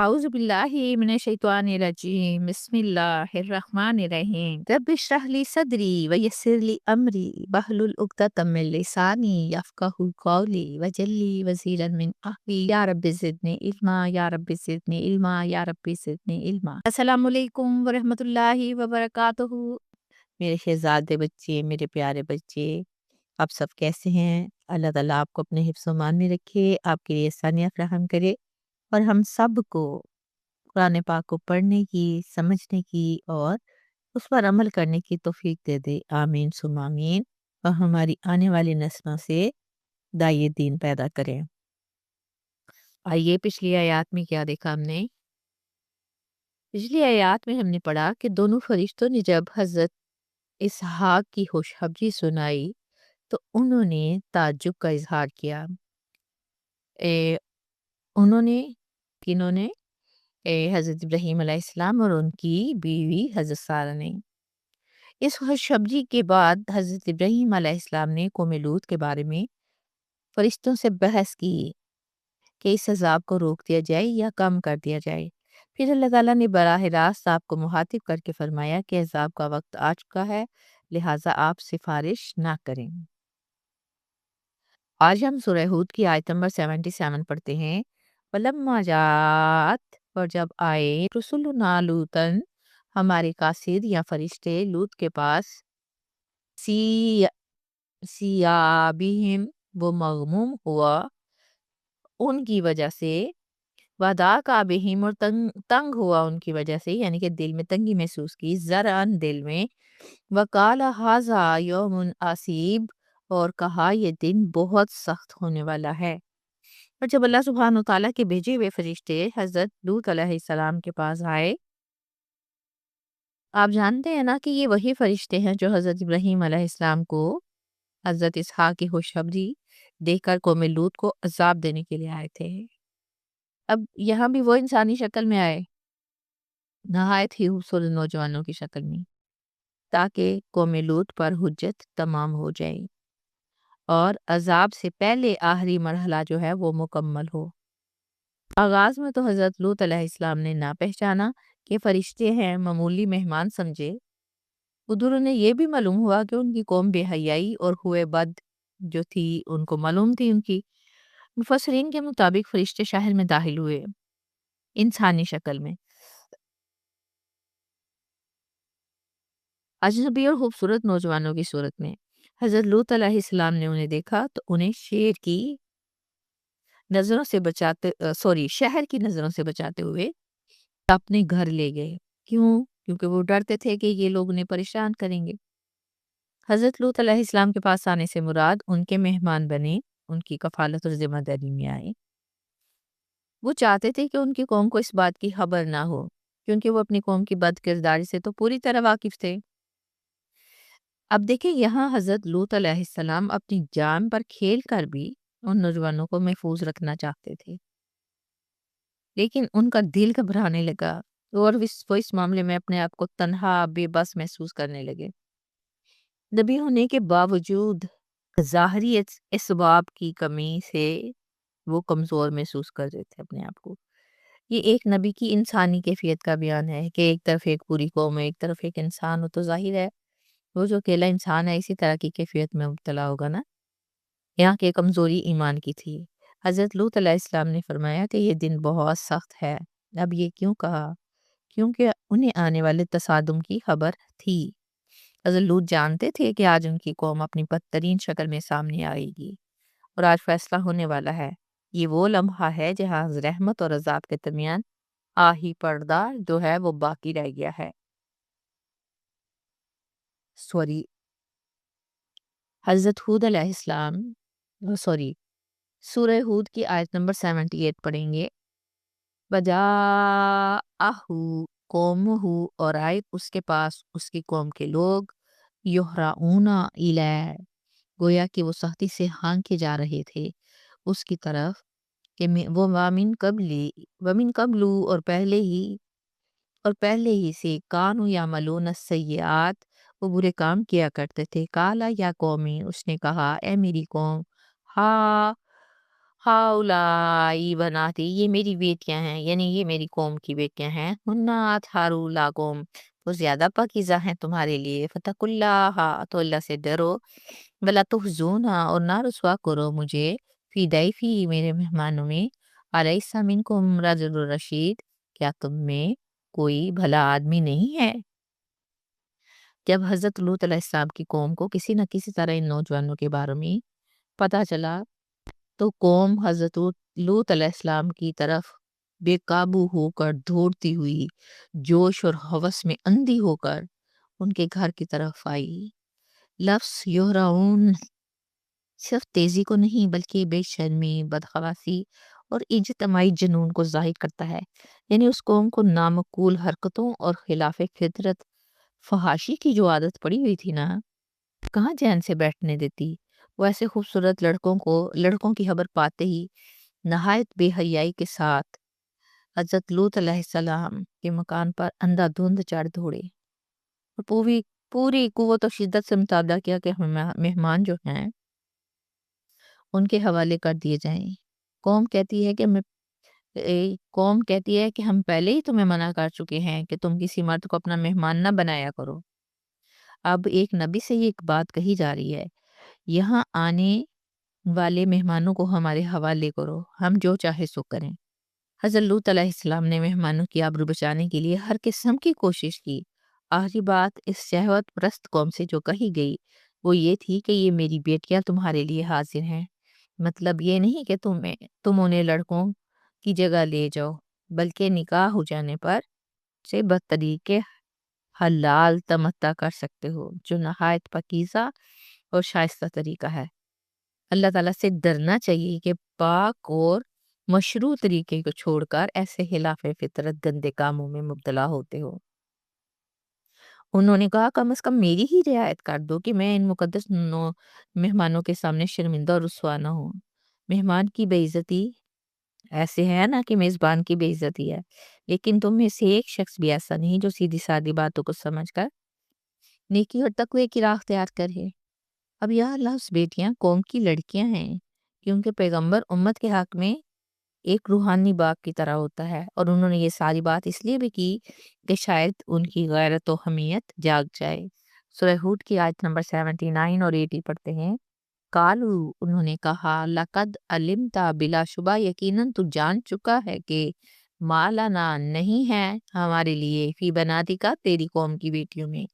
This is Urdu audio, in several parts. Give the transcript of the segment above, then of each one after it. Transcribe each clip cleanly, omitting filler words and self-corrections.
أعوذ بالله من الشيطان الرجيم بسم الله الرحمن الرحيم رب اشرح لي صدري ويسر لي أمري واحلل عقدة من لساني يفقهوا قولي واجعل لي وزيرا من أهلي يا رب زدني علما يا رب زدني علما يا رب زدنی علما السلام علیکم ورحمۃ اللہ وبرکاتہ۔ میرے شہزادے بچے، میرے پیارے بچے، آپ سب کیسے ہیں؟ اللہ تعالیٰ آپ کو اپنے حفظ و امان میں رکھے، آپ کے لیے آسانیاں فراہم کرے اور ہم سب کو قرآن پاک کو پڑھنے کی، سمجھنے کی اور اس پر عمل کرنے کی توفیق دے دے، آمین ثم آمین، اور ہماری آنے والی نسلوں سے داعیے دین پیدا کریں۔ آئیے پچھلی آیات میں کیا دیکھا ہم نے؟ پچھلی آیات میں ہم نے پڑھا کہ دونوں فرشتوں نے جب حضرت اسحاق کی خوشخبری سنائی تو انہوں نے تعجب کا اظہار کیا۔ اے انہوں نے کنہوں نے حضرت ابراہیم علیہ السلام اور ان کی بیوی حضرت سارہ نے۔ اس خوشخبری کے بعد حضرت ابراہیم علیہ السلام نے قوم لوط کے بارے میں فرشتوں سے بحث کی کہ اس عذاب کو روک دیا جائے یا کم کر دیا جائے۔ پھر اللہ تعالیٰ نے براہ راست آپ کو مخاطب کر کے فرمایا کہ عذاب کا وقت آ چکا ہے، لہٰذا آپ سفارش نہ کریں۔ آج ہم سورہ ہود کی آیت نمبر 77 پڑھتے ہیں۔ وَلَمَّا جَاءَتْ اور جب آئے رسولنا لوطن ہمارے قاصد یا فرشتے لوط کے پاس، سیابہم وہ مغموم ہوا ان کی وجہ سے، وَضَاقَ بِہِمْ اور تنگ ہوا ان کی وجہ سے، یعنی کہ دل میں تنگی محسوس کی، ذرعن دل میں، وَقَالَ هَٰذَا يَوْمٌ عَصِیبٌ اور کہا یہ دن بہت سخت ہونے والا ہے۔ اور جب اللہ سبحانہ و تعالیٰ کے بھیجے ہوئے فرشتے حضرت لوط علیہ السلام کے پاس آئے، آپ جانتے ہیں نا کہ یہ وہی فرشتے ہیں جو حضرت ابراہیم علیہ السلام کو حضرت اسحاق کی خوشخبری دے کر قوم لوط کو عذاب دینے کے لیے آئے تھے۔ اب یہاں بھی وہ انسانی شکل میں آئے، نہایت ہی خوبصورت نوجوانوں کی شکل میں، تاکہ قوم لوط پر حجت تمام ہو جائے اور عذاب سے پہلے آخری مرحلہ جو ہے وہ مکمل ہو۔ آغاز میں تو حضرت لوط علیہ السلام نے نہ پہچانا کہ فرشتے ہیں، معمولی مہمان سمجھے۔ ادھر انہیں یہ بھی معلوم ہوا کہ ان کی قوم بے حیائی اور ہوئے بد جو تھی ان کو معلوم تھی ان کی۔ مفسرین کے مطابق فرشتے شہر میں داخل ہوئے انسانی شکل میں، اجنبی اور خوبصورت نوجوانوں کی صورت میں۔ حضرت لوط علیہ السلام نے انہیں دیکھا تو انہیں شہر کی نظروں سے بچاتے ہوئے اپنے گھر لے گئے۔ کیوں؟ کیونکہ وہ ڈرتے تھے کہ یہ لوگ انہیں پریشان کریں گے۔ حضرت لوط علیہ السلام کے پاس آنے سے مراد ان کے مہمان بنے، ان کی کفالت اور ذمہ داری میں آئے۔ وہ چاہتے تھے کہ ان کی قوم کو اس بات کی خبر نہ ہو، کیونکہ وہ اپنی قوم کی بد کرداری سے تو پوری طرح واقف تھے۔ اب دیکھیں یہاں حضرت لوط علیہ السلام اپنی جان پر کھیل کر بھی ان نوجوانوں کو محفوظ رکھنا چاہتے تھے، لیکن ان کا دل گھبرانے لگا اور وہ اس معاملے میں اپنے آپ کو تنہا، بے بس محسوس کرنے لگے۔ نبی ہونے کے باوجود ظاہری اسباب کی کمی سے وہ کمزور محسوس کر رہے تھے اپنے آپ کو۔ یہ ایک نبی کی انسانی کیفیت کا بیان ہے کہ ایک طرف ایک پوری قوم ہے، ایک طرف ایک انسان ہو، تو ظاہر ہے وہ جو اکیلا انسان ہے اسی طرح کی کیفیت میں مبتلا ہوگا نا۔ یہاں کی کمزوری ایمان کی تھی۔ حضرت لوط علیہ السلام نے فرمایا کہ یہ دن بہت سخت ہے۔ اب یہ کیوں کہا؟ کیونکہ انہیں آنے والے تصادم کی خبر تھی۔ حضرت لوط جانتے تھے کہ آج ان کی قوم اپنی بدترین شکل میں سامنے آئے گی اور آج فیصلہ ہونے والا ہے۔ یہ وہ لمحہ ہے جہاں رحمت اور عذاب کے درمیان آہی پردہ جو ہے وہ باقی رہ گیا ہے۔ حضرت ہود علیہ السلام سورہ ہود کی آیت نمبر 78 پڑھیں گے۔ وَجَاءَهُ قَوْمُهُ اور آئے اس کے پاس اس کی قوم کے لوگ، يُهْرَعُونَ إِلَيْهِ گویا کہ وہ سختی سے ہانکے جا رہے تھے اس کی طرف کہ وہ وَمِن قبل اور پہلے ہی سے کانوا یعملون السیئات وہ برے کام کیا کرتے تھے۔ کالا یا قومی اس نے کہا اے میری قوم، ہاؤلائی بناتی، یہ میری بیٹیاں ہیں، یعنی یہ میری قوم کی بیٹیاں ہیں، ہننا اطہارو لاکم، وہ زیادہ پاکیزہ ہیں تمہارے لیے، فتقوا اللہ، تو اللہ سے ڈرو، ولا تخزونا، اور نہ رسوا کرو مجھے، فی ضیفی، میرے مہمانوں میں، الیس منکم رجل رشید، کیا تم میں کوئی بھلا آدمی نہیں ہے؟ جب حضرت لوط علیہ السلام کی قوم کو کسی نہ کسی طرح ان نوجوانوں کے بارے میں پتہ چلا، تو قوم حضرت لوط علیہ السلام کی طرف بے قابو ہو کر دوڑتی ہوئی، جوش اور ہوس میں اندھی ہو کر ان کے گھر کی طرف آئی۔ لفظ یہرعون صرف تیزی کو نہیں بلکہ بے شرمی، بدحواسی اور اجتماعی جنون کو ظاہر کرتا ہے، یعنی اس قوم کو نامعقول حرکتوں اور خلاف فطرت فحاشی کی جو عادت پڑی ہوئی تھی نا، کہاں چین سے بیٹھنے دیتی۔ وہ ایسے خوبصورت لڑکوں کی خبر پاتے ہی نہایت بے حیائی کے ساتھ حضرت لوط علیہ السلام کے مکان پر اندھا دھند چڑھ دوڑے اور پوری قوت و شدت سے مطالبہ کیا کہ مہمان جو ہیں ان کے حوالے کر دیے جائیں۔ قوم کہتی ہے کہ ہم پہلے ہی تمہیں منع کر چکے ہیں کہ تم کسی مرد کو اپنا مہمان نہ بنایا کرو۔ اب ایک نبی سے یہ ایک بات کہی جا رہی ہے، یہاں آنے والے مہمانوں کو ہمارے حوالے کرو، ہم جو چاہے سو کریں۔ حضرت لوط علیہ السلام نے مہمانوں کی آبرو بچانے کے لیے ہر قسم کی کوشش کی۔ آخری بات اس شہوت پرست قوم سے جو کہی گئی وہ یہ تھی کہ یہ میری بیٹیاں تمہارے لیے حاضر ہیں، مطلب یہ نہیں کہ تم انہیں لڑکوں کی جگہ لے جاؤ، بلکہ نکاح ہو جانے پر سے بطریقے حلال تمتع کر سکتے ہو، جو نہایت پاکیزہ اور شائستہ طریقہ ہے۔ اللہ تعالیٰ سے ڈرنا چاہیے کہ پاک اور مشروع طریقے کو چھوڑ کر ایسے خلاف فطرت گندے کاموں میں مبتلا ہوتے ہو۔ انہوں نے کہا کم از کم میری ہی رعایت کر دو کہ میں ان مقدس مہمانوں کے سامنے شرمندہ اور رسوا نہ ہوں۔ مہمان کی بے عزتی ایسے ہے نا کہ میزبان کی بے عزتی ہے، لیکن تم میں سے ایک شخص بھی ایسا نہیں جو سیدھی سادی باتوں کو سمجھ کر نیکی اور تقوی کی راہ اختیار کرے۔ اب یہ لفظ بیٹیاں قوم کی لڑکیاں ہیں، کیونکہ پیغمبر امت کے حق میں ایک روحانی باغ کی طرح ہوتا ہے، اور انہوں نے یہ ساری بات اس لیے بھی کی کہ شاید ان کی غیرت و حمیت جاگ جائے۔ سورہ ہود کی آیت نمبر 79 اور 80 پڑھتے ہیں، کالو، انہوں نے کہا، لقد علمت، بلا شبہ یقیناً تو جان چکا ہے کہ مالانا نہیں ہے ہمارے لیے فی بناتی کا تیری قوم کی بیٹیوں میں،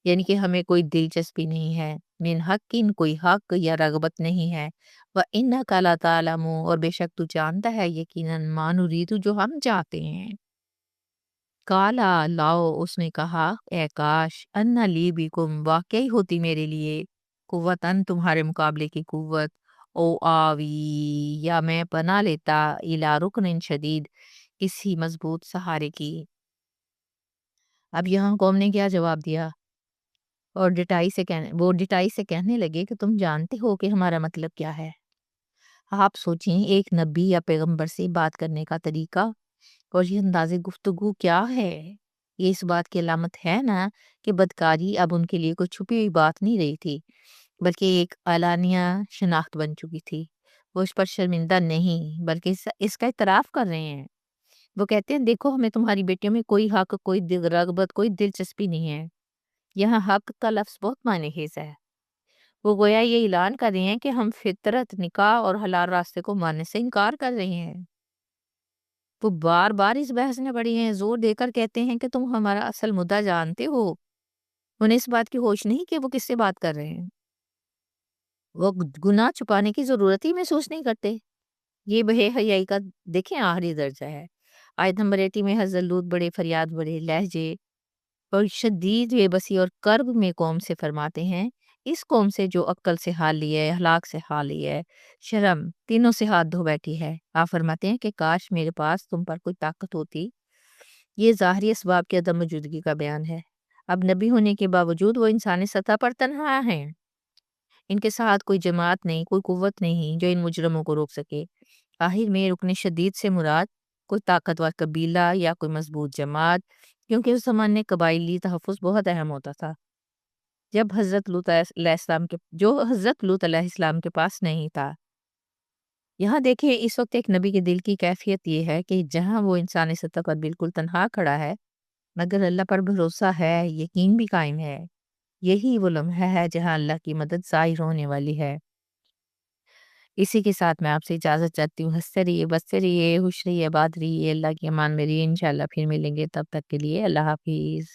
یعنی کہ ہمیں کوئی دلچسپی نہیں ہے، من حقین کوئی حق یا رغبت نہیں ہے، وَإِنَّكَ لَتَعْلَمُ، اور بے شک تو جانتا ہے یقیناً ما نُرِیدُ جو ہم چاہتے ہیں۔ کالا لاؤ، اس نے کہا، اے کاش، ان لی بکم، واقعی ہوتی میرے لیے، قوتاً تمہارے مقابلے کی قوت، او آوی، یا میں پناہ لیتا، الی رکن شدید، کسی مضبوط سہارے کی۔ اب یہاں قوم نے کیا جواب دیا، اور ڈٹائی سے کہنے لگے کہ تم جانتے ہو کہ ہمارا مطلب کیا ہے۔ آپ سوچیں ایک نبی یا پیغمبر سے بات کرنے کا طریقہ اور یہ انداز گفتگو کیا ہے، یہ اس بات کی علامت ہے نا کہ بدکاری اب ان کے لیے کوئی چھپی ہوئی بات نہیں رہی تھی، بلکہ ایک اعلانیہ شناخت بن چکی تھی۔ وہ اس پر شرمندہ نہیں بلکہ اس کا اعتراف کر رہے ہیں۔ وہ کہتے ہیں دیکھو ہمیں تمہاری بیٹیوں میں کوئی حق، کوئی رغبت، کوئی دلچسپی نہیں ہے۔ یہاں حق کا لفظ بہت معنی خیز ہے۔ وہ گویا یہ اعلان کر رہے ہیں کہ ہم فطرت، نکاح اور حلال راستے کو ماننے سے انکار کر رہے ہیں۔ وہ بار بار اس بحث میں پڑی ہیں، زور دے کر کہتے ہیں کہ تم ہمارا اصل مدعا جانتے ہو۔ انہیں اس بات کی ہوش نہیں کہ وہ کس سے بات کر رہے ہیں۔ وہ گناہ چھپانے کی ضرورت ہی محسوس نہیں کرتے۔ یہ بے حیائی کا دیکھیں آخری درجہ ہے۔ آیت نمبر 80 میں حضرت لوط بڑے فریاد بڑے لہجے اور شدید بے بسی اور کرب میں قوم سے فرماتے ہیں، اس قوم سے جو عقل سے حالی ہے، ہلاک سے حالی ہے، شرم، تینوں سے ہاتھ دھو بیٹھی ہے۔ آپ فرماتے ہیں کہ کاش میرے پاس تم پر کوئی طاقت ہوتی۔ یہ ظاہری اسباب کی عدم موجودگی کا بیان ہے۔ اب نبی ہونے کے باوجود وہ انسانی سطح پر تنہا ہیں، ان کے ساتھ کوئی جماعت نہیں، کوئی قوت نہیں جو ان مجرموں کو روک سکے۔ آخر میں رکن شدید سے مراد کوئی طاقتور قبیلہ یا کوئی مضبوط جماعت، کیونکہ اس زمانے میں قبائلی تحفظ بہت اہم ہوتا تھا، جو حضرت لوط علیہ السلام کے پاس نہیں تھا۔ یہاں دیکھیں اس وقت ایک نبی کے دل کی کیفیت یہ ہے کہ جہاں وہ انسانی سطح پر بالکل تنہا کھڑا ہے، مگر اللہ پر بھروسہ ہے، یقین بھی قائم ہے، یہی وہ لمحہ ہے جہاں اللہ کی مدد ظاہر ہونے والی ہے۔ اسی کے ساتھ میں آپ سے اجازت چاہتی ہوں۔ ہنستے رہیے، بستے رہیے، خوش رہیے، آباد رہیے، اللہ کی امان میں رہیے، انشاءاللہ پھر ملیں گے، تب تک کے لیے اللہ حافظ۔